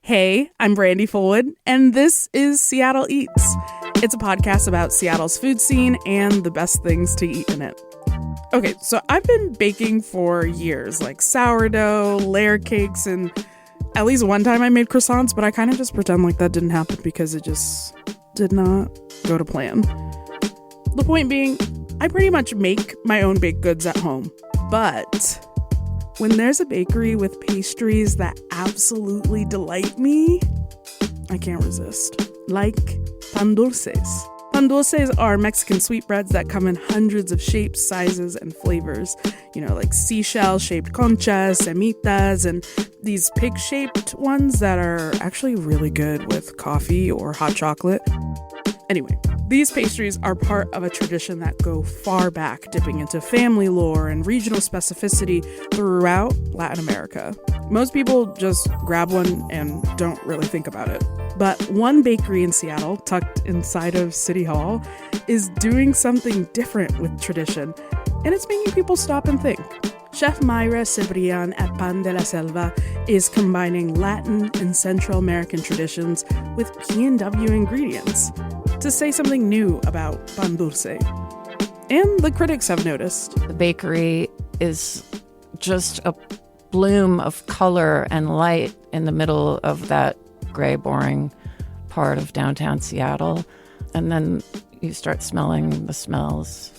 Hey, I'm Brandi Fullwood, and this is Seattle Eats. It's a podcast about Seattle's food scene and the best things to eat in it. Okay, so I've been baking for years, like sourdough, layer cakes, and at least one time I made croissants, but I kind of just pretend like that didn't happen because it just did not go to plan. The point being, I pretty much make my own baked goods at home, but when there's a bakery with pastries that absolutely delight me, I can't resist. Like pan dulces. Pan dulces are Mexican sweetbreads that come in hundreds of shapes, sizes, and flavors. You know, like seashell-shaped conchas, semitas, and these pig-shaped ones that are actually really good with coffee or hot chocolate. Anyway, these pastries are part of a tradition that go far back, dipping into family lore and regional specificity throughout Latin America. Most people just grab one and don't really think about it. But one bakery in Seattle, tucked inside of City Hall, is doing something different with tradition, and it's making people stop and think. Chef Mayra Cibrian at Pan de la Selva is combining Latin and Central American traditions with P&W ingredients to say something new about pan dulce. And the critics have noticed. The bakery is just a bloom of color and light in the middle of that gray, boring part of downtown Seattle. And then you start smelling the smells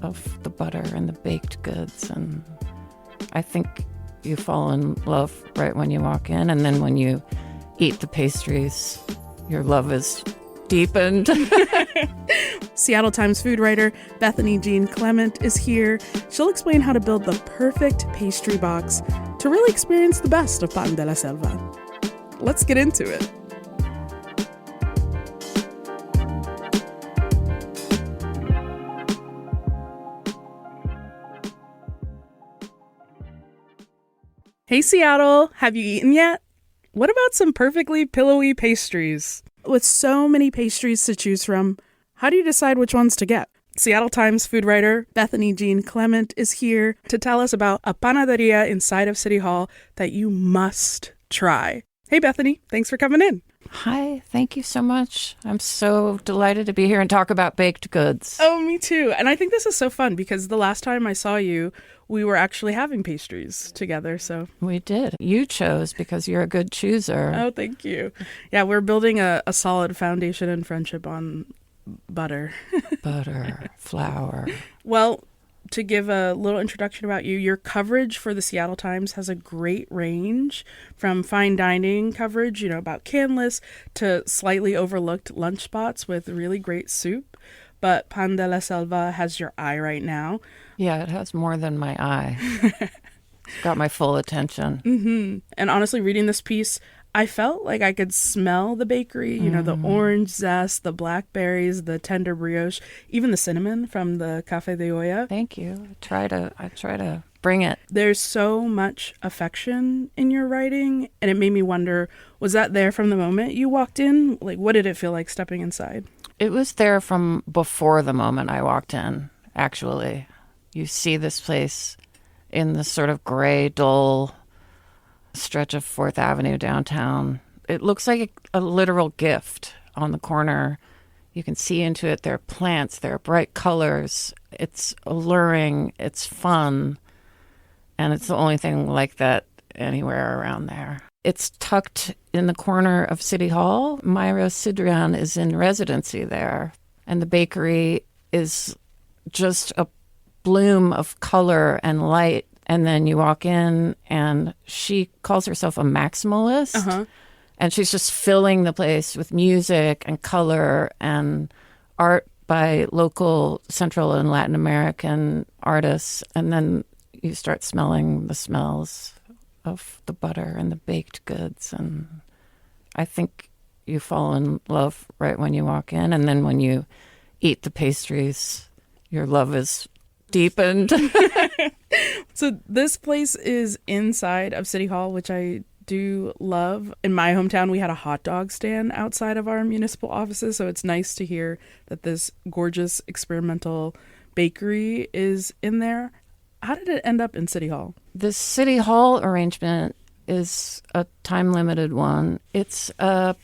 of the butter and the baked goods. And I think you fall in love right when you walk in. And then when you eat the pastries, your love is deepened. Seattle Times food writer Bethany Jean Clement is here. She'll explain how to build the perfect pastry box to really experience the best of Pan de la Selva. Let's get into it. Hey Seattle, have you eaten yet? What about some perfectly pillowy pastries? With so many pastries to choose from, how do you decide which ones to get? Seattle Times food writer Bethany Jean Clement is here to tell us about a panaderia inside of City Hall that you must try. Hey Bethany, thanks for coming in. Hi, thank you so much. I'm so delighted to be here and talk about baked goods. Oh, me too. And I think this is so fun because the last time I saw you, we were actually having pastries together. So we did. You chose because you're a good chooser. Oh, thank you. Yeah, we're building a solid foundation in friendship on butter. Butter, flour. Well, to give a little introduction about you, your coverage for the Seattle Times has a great range from fine dining coverage, you know, about canless to slightly overlooked lunch spots with really great soup. But Pan de la Selva has your eye right now. Yeah, it has more than my eye. It's got my full attention. Mm-hmm. And honestly, reading this piece, I felt like I could smell the bakery, you know, the orange zest, the blackberries, the tender brioche, even the cinnamon from the Café de Olla. Thank you. I try to bring it. There's so much affection in your writing, and it made me wonder, was that there from the moment you walked in? Like, what did it feel like stepping inside? It was there from before the moment I walked in, actually. You see this place in this sort of gray, dull stretch of 4th Avenue downtown. It looks like a literal gift on the corner. You can see into it. There are plants, there are bright colors. It's alluring, it's fun, and it's the only thing like that anywhere around there. It's tucked in the corner of City Hall. Mayra Cibrian is in residency there, and the bakery is just a bloom of color and light. And then you walk in, and she calls herself a maximalist, and she's just filling the place with music and color and art by local Central and Latin American artists. And then you start smelling the smells of the butter and the baked goods. And I think you fall in love right when you walk in. And then when you eat the pastries, your love is deepened. So this place is inside of City Hall, which I do love. In my hometown, we had a hot dog stand outside of our municipal offices, so it's nice to hear that this gorgeous experimental bakery is in there. How did it end up in City Hall? The City Hall arrangement is a time-limited one. It's a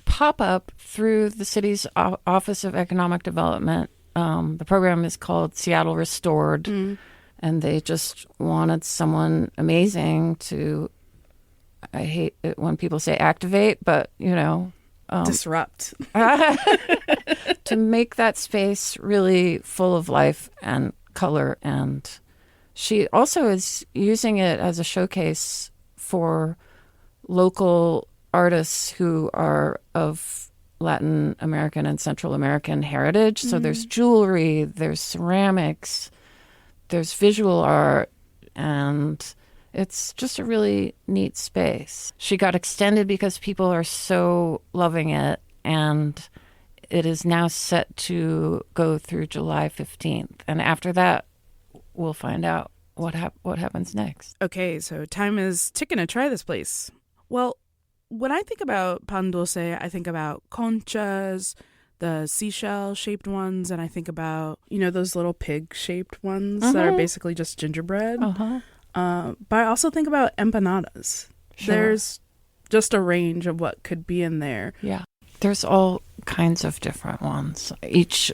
pop-up through the city's Office of Economic Development. The program is called Seattle Restored, and they just wanted someone amazing to, I hate it when people say activate, but, disrupt. to make that space really full of life and color. And she also is using it as a showcase for local artists who are of Latin American and Central American heritage. So there's jewelry, there's ceramics, there's visual art, and it's just a really neat space. She got extended because people are so loving it, and it is now set to go through July 15th. And after that, we'll find out what happens next. Okay, so time is ticking to try this place. Well, when I think about pan dulce, I think about conchas, the seashell-shaped ones, and I think about, those little pig-shaped ones that are basically just gingerbread. But I also think about empanadas. Sure. There's just a range of what could be in there. Yeah. There's all kinds of different ones, each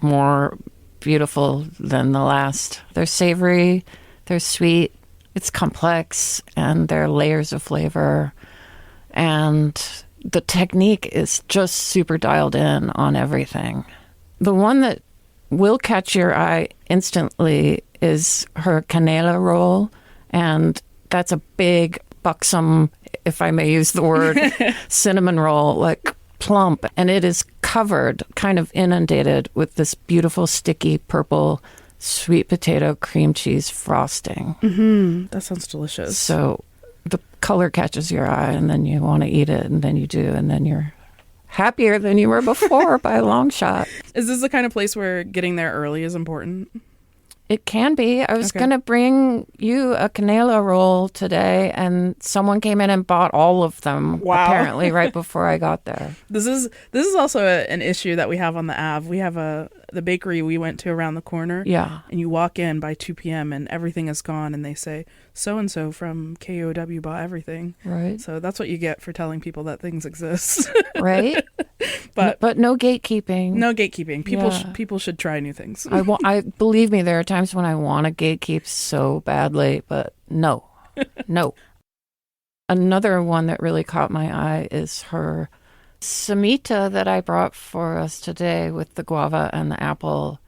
more beautiful than the last. They're savory, they're sweet, it's complex, and there are layers of flavor. And the technique is just super dialed in on everything. The one that will catch your eye instantly is her canela roll. And that's a big, buxom, if I may use the word, cinnamon roll, plump. And it is covered, kind of inundated with this beautiful, sticky, purple, sweet potato cream cheese frosting. That sounds delicious. So the color catches your eye, and then you want to eat it, and then you do, and then you're happier than you were before by a long shot. Is this the kind of place where getting there early is important? It can be. I was going to bring you a canela roll today, and someone came in and bought all of them, apparently, right before I got there. This is also an issue that we have on the Ave. We have the bakery we went to around the corner. Yeah. And you walk in by 2 p.m. and everything is gone, and they say, so-and-so from KUOW bought everything. Right. So that's what you get for telling people that things exist. Right. But no gatekeeping. No gatekeeping. People should try new things. I believe me, there are times when I want to gatekeep so badly, but no. Another one that really caught my eye is her samita that I brought for us today with the guava and the apple.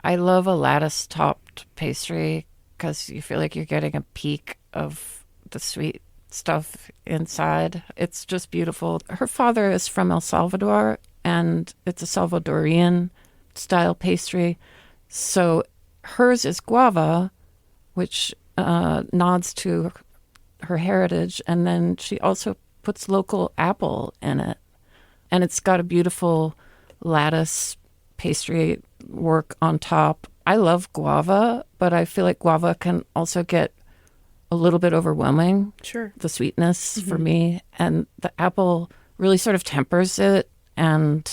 I love a lattice-topped pastry because you feel like you're getting a peek of the sweet stuff inside. It's just beautiful. Her father is from El Salvador, and it's a Salvadorian style pastry. So hers is guava, which nods to her heritage, and then she also puts local apple in it. And it's got a beautiful lattice pastry work on top. I love guava, but I feel like guava can also get a little bit overwhelming. Sure. The sweetness for me. And the apple really sort of tempers it. And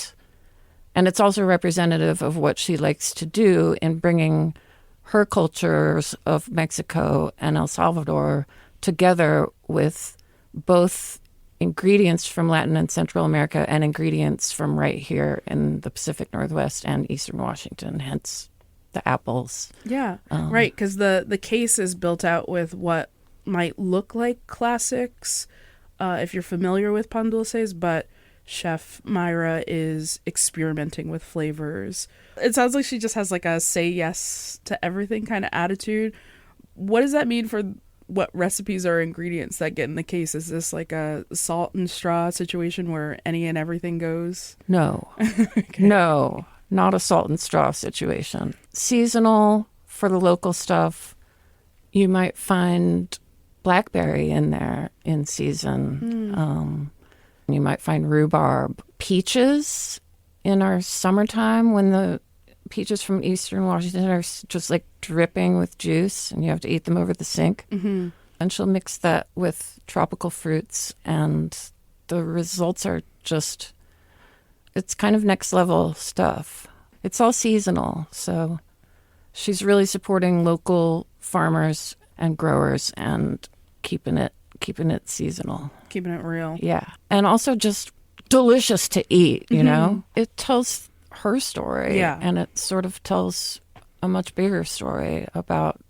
it's also representative of what she likes to do in bringing her cultures of Mexico and El Salvador together with both ingredients from Latin and Central America and ingredients from right here in the Pacific Northwest and Eastern Washington, hence the apples. Yeah, right, because the case is built out with what might look like classics, if you're familiar with pan dulces, but Chef Myra is experimenting with flavors. It sounds like she just has a say yes to everything kind of attitude. What does that mean for what recipes or ingredients that get in the case? Is this like a salt and straw situation where any and everything goes? No. Okay. No, not a salt and straw situation. Seasonal for the local stuff. You might find blackberry in there in season. You might find rhubarb. Peaches in our summertime when the peaches from Eastern Washington are just dripping with juice and you have to eat them over the sink. Mm-hmm. And she'll mix that with tropical fruits and the results are just, it's kind of next level stuff. It's all seasonal. So she's really supporting local farmers and growers and keeping it keeping it seasonal. Keeping it real. Yeah. And also just delicious to eat, you know? It tells her story. Yeah. And it sort of tells a much bigger story about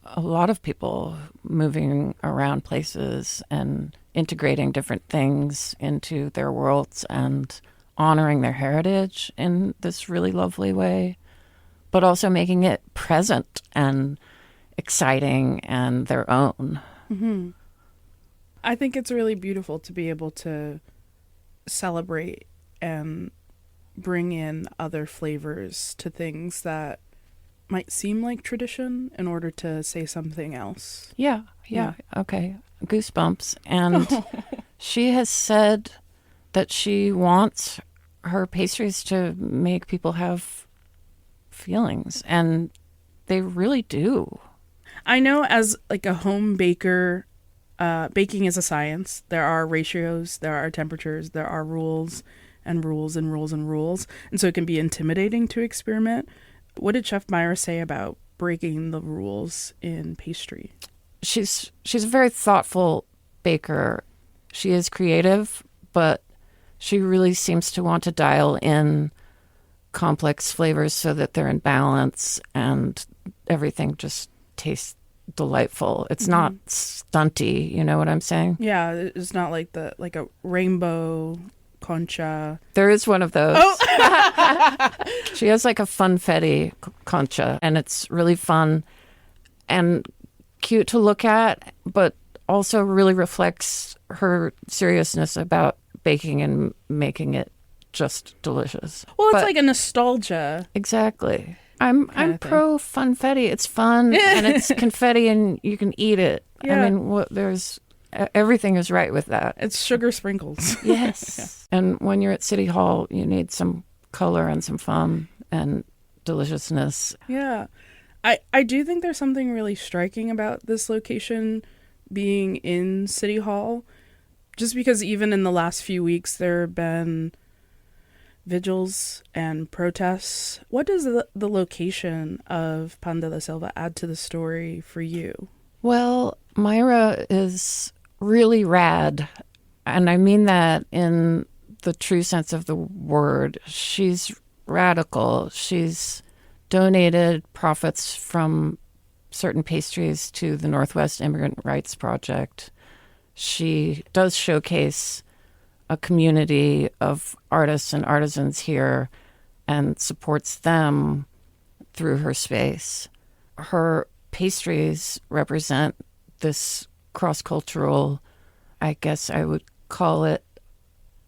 a lot of people moving around places and integrating different things into their worlds and honoring their heritage in this really lovely way, but also making it present and exciting and their own. I think it's really beautiful to be able to celebrate and bring in other flavors to things that might seem like tradition in order to say something else. Yeah. Okay. Goosebumps. And she has said that she wants her pastries to make people have feelings, and they really do. I know as like a home baker, baking is a science. There are ratios, there are temperatures, there are rules and rules and rules and rules. And so it can be intimidating to experiment. What did Chef Myra say about breaking the rules in pastry? She's a very thoughtful baker. She is creative, but she really seems to want to dial in complex flavors so that they're in balance and everything just tastes delightful. It's not stunty, you know what I'm saying? Yeah, it's not like a rainbow concha. There is one of those. Oh. She has like a funfetti concha, and it's really fun and cute to look at, but also really reflects her seriousness about baking and making it just delicious. Well, it's like a nostalgia. Exactly. I'm pro funfetti. It's fun and it's confetti and you can eat it. Yeah. I mean, everything is right with that. It's sugar sprinkles. Yes. Yeah. And when you're at City Hall, you need some color and some fun and deliciousness. Yeah. I do think there's something really striking about this location being in City Hall, just because even in the last few weeks there have been vigils and protests. What does the location of Pan de la Selva add to the story for you? Well, Myra is really rad, and I mean that in the true sense of the word. She's radical. She's donated profits from certain pastries to the Northwest Immigrant Rights Project. She does showcase a community of artists and artisans here and supports them through her space. Her pastries represent this cross-cultural, I guess I would call it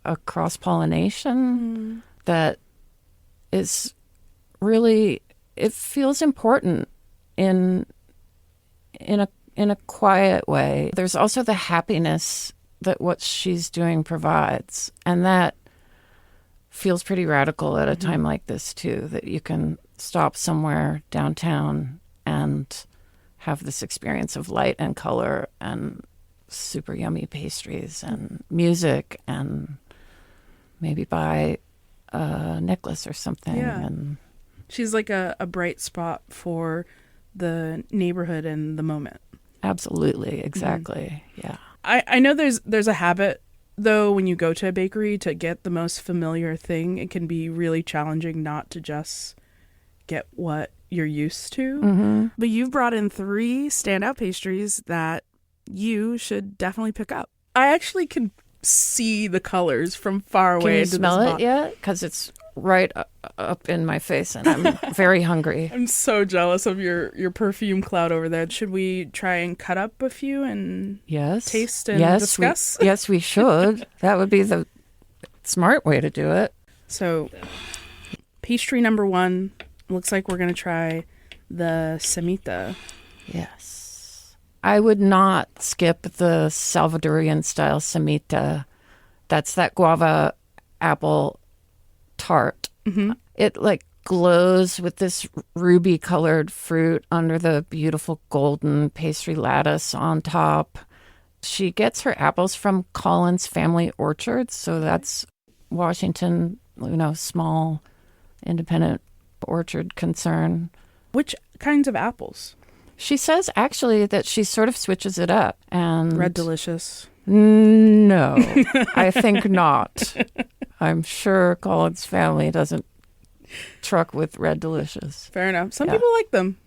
a cross-pollination that is really, it feels important in a quiet way. There's also the happiness that what she's doing provides. And that feels pretty radical at a time like this, too, that you can stop somewhere downtown and have this experience of light and color and super yummy pastries and music and maybe buy a necklace or something. Yeah. And she's like a bright spot for the neighborhood and the moment. Absolutely. Exactly. Yeah. I know there's a habit, though, when you go to a bakery to get the most familiar thing. It can be really challenging not to just get what you're used to. But you've brought in 3 standout pastries that you should definitely pick up. I actually can see the colors from far away. Can you into smell this it box. yet? Because it's right up in my face and I'm very hungry. I'm so jealous of your perfume cloud over there. Should we try and cut up a few and taste and discuss? Yes, we should. That would be the smart way to do it. So, pastry number 1, looks like we're going to try the semita. Yes. I would not skip the Salvadorian style semita. That's that guava apple tart. It like glows with this ruby colored fruit under the beautiful golden pastry lattice on top. She gets her apples from Collins Family Orchards, so that's Washington, small independent orchard concern. Which kinds of apples? She says actually that she sort of switches it up. And Red Delicious. No, I think not. I'm sure Colin's family doesn't truck with Red Delicious. Fair enough. Some people like them.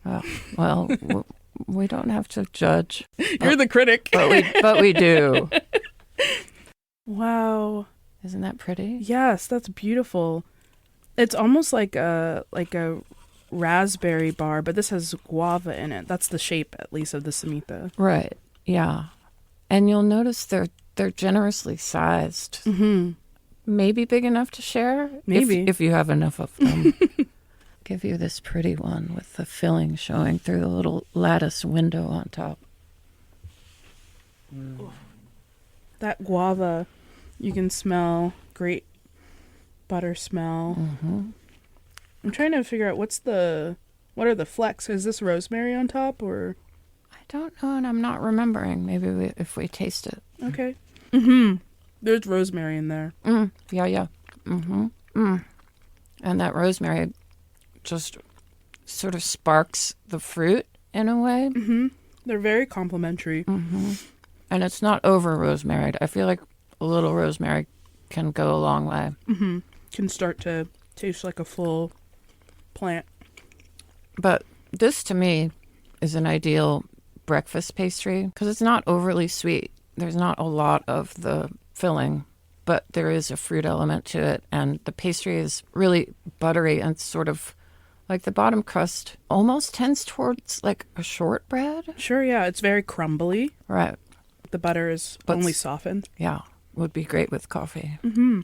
Well, we don't have to judge. You're the critic. But we do. Wow. Isn't that pretty? Yes, that's beautiful. It's almost like a raspberry bar, but this has guava in it. That's the shape, at least, of the samita. Right. Yeah. And you'll notice they're generously sized. Mm-hmm. Maybe big enough to share. Maybe. If you have enough of them. Give you this pretty one with the filling showing through the little lattice window on top. That guava, you can smell. Great butter smell. Mm-hmm. I'm trying to figure out what are the flecks? Is this rosemary on top or? I don't know, and I'm not remembering. Maybe if we taste it. Okay. Mm-hmm. There's rosemary in there. Yeah. Mm-hmm. And that rosemary just sort of sparks the fruit in a way. Mm-hmm. They're very complimentary. Mm-hmm. And it's not over rosemaried. I feel like a little rosemary can go a long way. Mm-hmm. Can start to taste like a full plant. But this, to me, is an ideal breakfast pastry because it's not overly sweet. There's not a lot of the filling, but there is a fruit element to it. And the pastry is really buttery and sort of like the bottom crust almost tends towards like a shortbread. Sure, yeah. It's very crumbly. Right. The butter is only softened. Yeah. Would be great with coffee. Mm-hmm.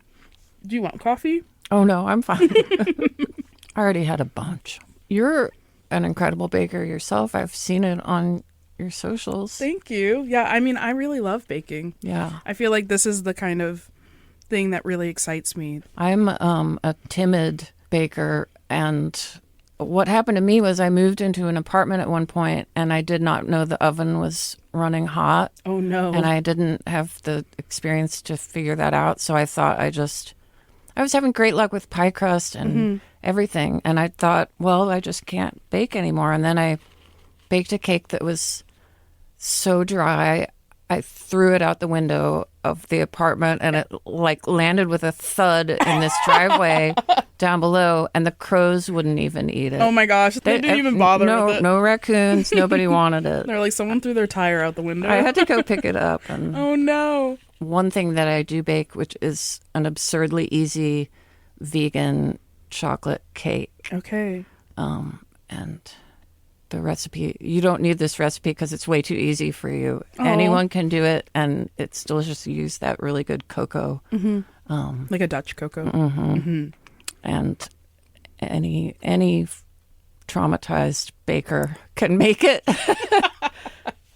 Do you want coffee? Oh, no, I'm fine. I already had a bunch. You're an incredible baker yourself. I've seen it on your socials. Thank you. Yeah, I mean, I really love baking. Yeah. I feel like this is the kind of thing that really excites me. I'm a timid baker, and what happened to me was I moved into an apartment at one point, and I did not know the oven was running hot. Oh, no. And I didn't have the experience to figure that out, so I thought I was having great luck with pie crust and everything, and I thought, well, I just can't bake anymore. And then I baked a cake that was so dry, I threw it out the window of the apartment, and it like landed with a thud in this driveway down below, and the crows wouldn't even eat it. Oh my gosh, they didn't even bother with it. No raccoons, nobody wanted it. They're like, someone threw their tire out the window. I had to go pick it up. And oh no. One thing that I do bake, which is an absurdly easy vegan chocolate cake. Okay. And the recipe, you don't need this recipe because it's way too easy for you. Oh. Anyone can do it, and it's delicious. You use that really good cocoa. Mm-hmm. Like a Dutch cocoa. Mm-hmm. Mm-hmm. And any traumatized baker can make it.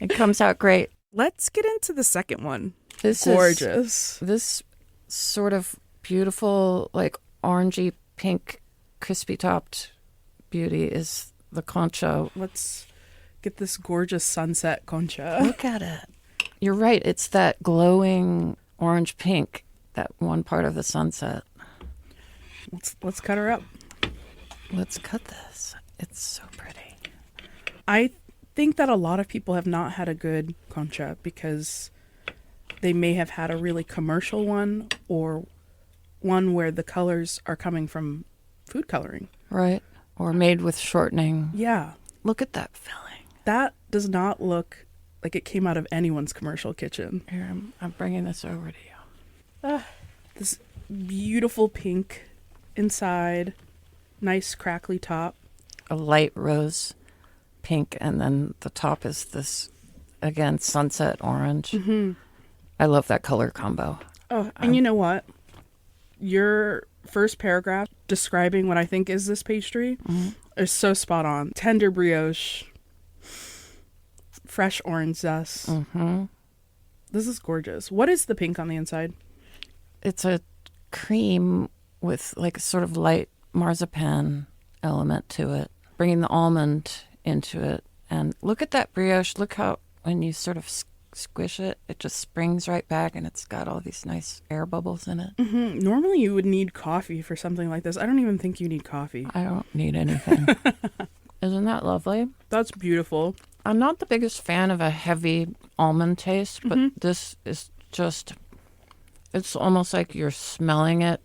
It comes out great. Let's get into the second one. This gorgeous. This sort of beautiful, like orangey pink, crispy topped beauty is the concha. Let's get this gorgeous sunset concha. Look at it. You're right. It's that glowing orange pink, that one part of the sunset. Let's cut her up. Let's cut this. It's so pretty. I think that a lot of people have not had a good concha because they may have had a really commercial one or one where the colors are coming from food coloring. Right. Or made with shortening. Yeah. Look at that filling. That does not look like it came out of anyone's commercial kitchen. Here, I'm bringing this over to you. This beautiful pink inside, nice crackly top. A light rose pink, and then the top is this, again, sunset orange. Mm-hmm. I love that color combo. Oh, and you know what? Your first paragraph describing what I think is this pastry is so spot on. Tender brioche, fresh orange zest. Mm-hmm. This is gorgeous. What is the pink on the inside? It's a cream with like a sort of light marzipan element to it, bringing the almond into it. And look at that brioche. Look how when you sort of squish it, it just springs right back, and it's got all these nice air bubbles in it. Mm-hmm. Normally you would need coffee for something like this. I don't even think you need coffee. I don't need anything. Isn't that lovely? That's beautiful. I'm not the biggest fan of a heavy almond taste, but this is just, it's almost like you're smelling it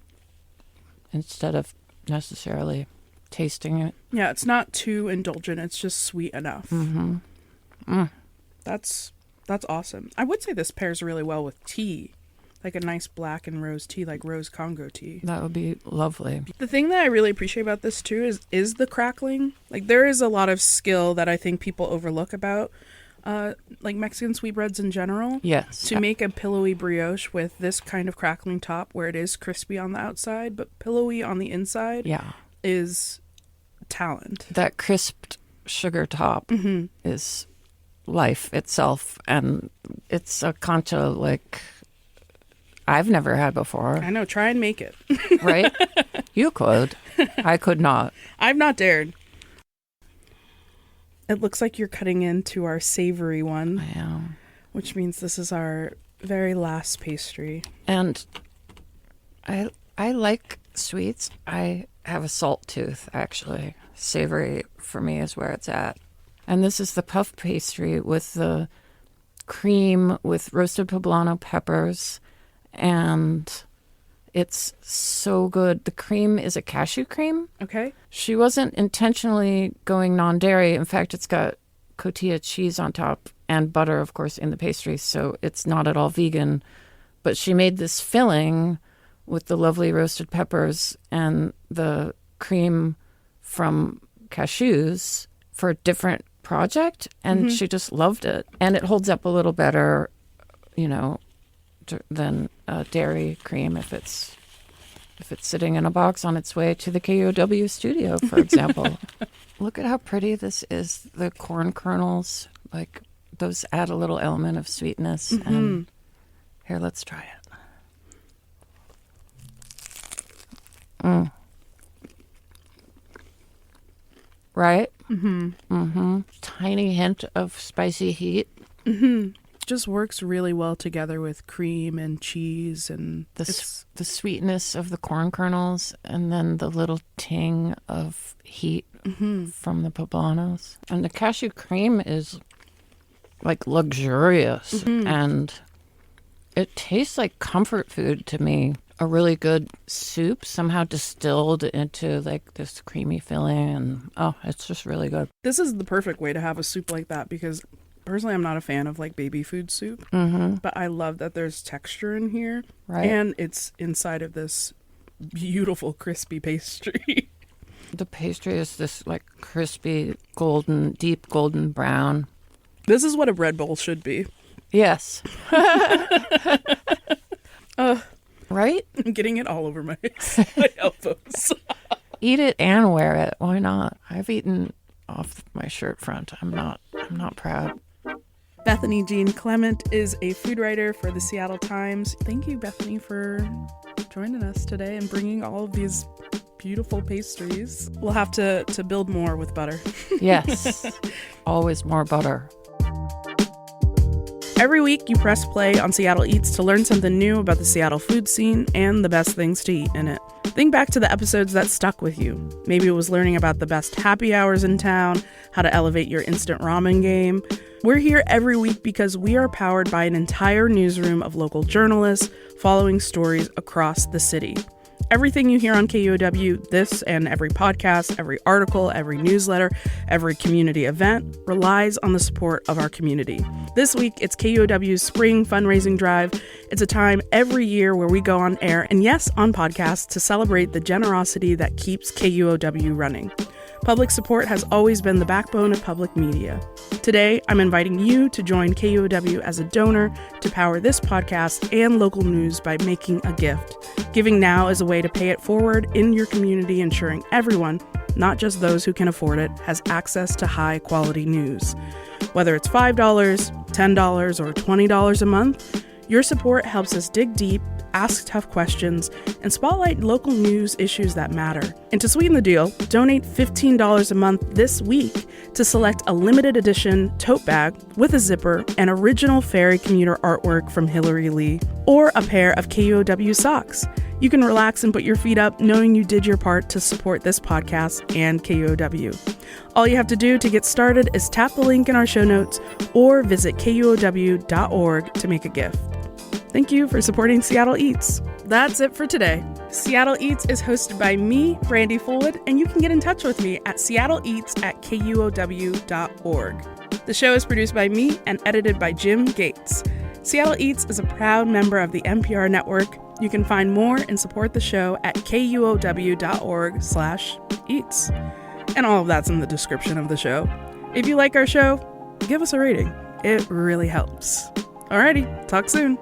instead of necessarily tasting it. Yeah, it's not too indulgent. It's just sweet enough. Mm-hmm. Mm. That's awesome. I would say this pairs really well with tea, like a nice black and rose tea, like rose Congo tea. That would be lovely. The thing that I really appreciate about this too is the crackling. Like there is a lot of skill that I think people overlook about like Mexican sweetbreads in general. Yes. To make a pillowy brioche with this kind of crackling top where it is crispy on the outside but pillowy on the inside. Yeah. Is talent. That crisped sugar top is life itself, and it's a concha like I've never had before. I know. Try and make it. Right? You could. I could not. I've not dared. It looks like you're cutting into our savory one. I am. Which means this is our very last pastry. And I like sweets. I have a salt tooth, actually. Savory for me is where it's at. And this is the puff pastry with the cream with roasted poblano peppers. And it's so good. The cream is a cashew cream. Okay. She wasn't intentionally going non-dairy. In fact, it's got cotija cheese on top and butter, of course, in the pastry. So it's not at all vegan. But she made this filling with the lovely roasted peppers and the cream from cashews for a different project. And she just loved it. And it holds up a little better, you know, than dairy cream if it's sitting in a box on its way to the KUOW studio, for example. Look at how pretty this is. The corn kernels, like those add a little element of sweetness. And here, let's try it. Right? Tiny hint of spicy heat. Just works really well together with cream and cheese and the sweetness of the corn kernels, and then the little ting of heat from the poblanos. And the cashew cream is like luxurious, and it tastes like comfort food to me. A really good soup somehow distilled into like this creamy filling, and it's just really good. This is the perfect way to have a soup like that because personally, I'm not a fan of like baby food soup, but I love that there's texture in here, right? And it's inside of this beautiful crispy pastry. The pastry is this like crispy, golden, deep golden brown. This is what a bread bowl should be. Yes. Right? I'm getting it all over my elbows. Eat it and wear it. Why not? I've eaten off my shirt front. I'm not proud. Bethany Jean Clement is a food writer for the Seattle Times. Thank you, Bethany, for joining us today and bringing all of these beautiful pastries. We'll have to build more with butter. Yes. Always more butter. Every week, you press play on Seattle Eats to learn something new about the Seattle food scene and the best things to eat in it. Think back to the episodes that stuck with you. Maybe it was learning about the best happy hours in town, how to elevate your instant ramen game. We're here every week because we are powered by an entire newsroom of local journalists following stories across the city. Everything you hear on KUOW, this and every podcast, every article, every newsletter, every community event relies on the support of our community. This week, it's KUOW's Spring Fundraising Drive. It's a time every year where we go on air and yes, on podcasts to celebrate the generosity that keeps KUOW running. Public support has always been the backbone of public media. Today, I'm inviting you to join KUOW as a donor to power this podcast and local news by making a gift. Giving now is a way to pay it forward in your community, ensuring everyone, not just those who can afford it, has access to high-quality news. Whether it's $5, $10, or $20 a month, your support helps us dig deep, ask tough questions, and spotlight local news issues that matter. And to sweeten the deal, donate $15 a month this week to select a limited edition tote bag with a zipper and original ferry commuter artwork from Hillary Lee, or a pair of KUOW socks. You can relax and put your feet up knowing you did your part to support this podcast and KUOW. All you have to do to get started is tap the link in our show notes or visit KUOW.org to make a gift. Thank you for supporting Seattle Eats. That's it for today. Seattle Eats is hosted by me, Brandi Fullwood, and you can get in touch with me at seattleeats@KUOW.org. The show is produced by me and edited by Jim Gates. Seattle Eats is a proud member of the NPR network. You can find more and support the show at KUOW.org/eats. And all of that's in the description of the show. If you like our show, give us a rating. It really helps. Alrighty, talk soon.